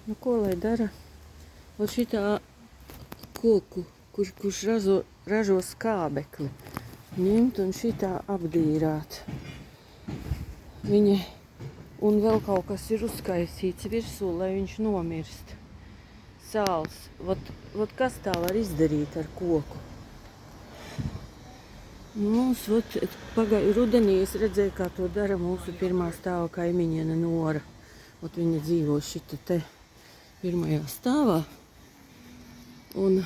Nu, ko lai dara? Ot šitā koku, kurš ražo skābekli, ņemt un šitā apdīrāt. Un vēl kaut kas ir uzkaisīts virsū, lai viņš nomirst. Sāls. Vot kas tā var izdarīt ar koku? Mums, rudenī es redzēju, kā to dara mūsu pirmā stāva kaimiņiene Nora. Viņa dzīvo šita te pirmajā stāvā. Un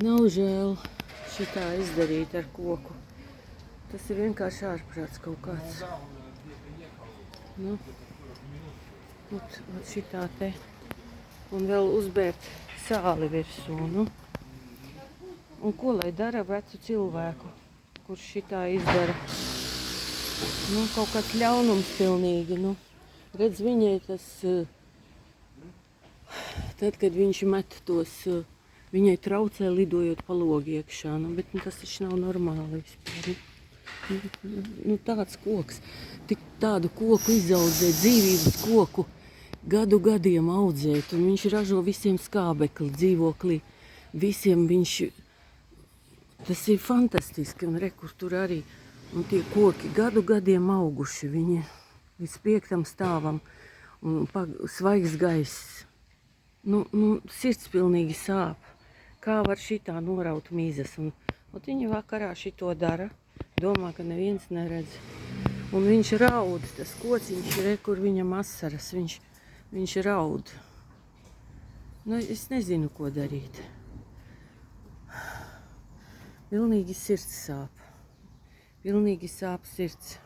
nav žēl šitā izdarīt ar koku. Tas ir vienkārši ārprāts kaut kāds. Nu, ot šitā te. Un vēl uzbērt sāli virsū. Nu. Un ko lai dara vecu cilvēku, kurš šitā izdara? Nu, kaut kāds ļaunums pilnīgi. Nu. Redz, viņai tas, tad, kad viņš met tos, viņai traucē lidojot pa logu iekšā. Nu, bet tas taču nav normāli vispār. Nu, tāds koks, tādu koku izaudzēt, dzīvības koku, gadiem audzēt, un viņš ražo visiem skābekli dzīvoklī. Visiem tas ir fantastiski, un re, kur tur arī, un tie koki gadiem auguši, viņi līdz 5. stāvam, un svaigs gaiss. Nu, sirds pilnīgi sāp. Kā var šitā noraut mīzes? Un viņi vakarā šito dara, domā, ka neviens neredz. Un viņš raud, tas kociņš, re, kur viņam asaras, viņš raud. Nu, es nezinu, ko darīt. Pilnīgi sirds sāp. Pilnīgi sāp sirds.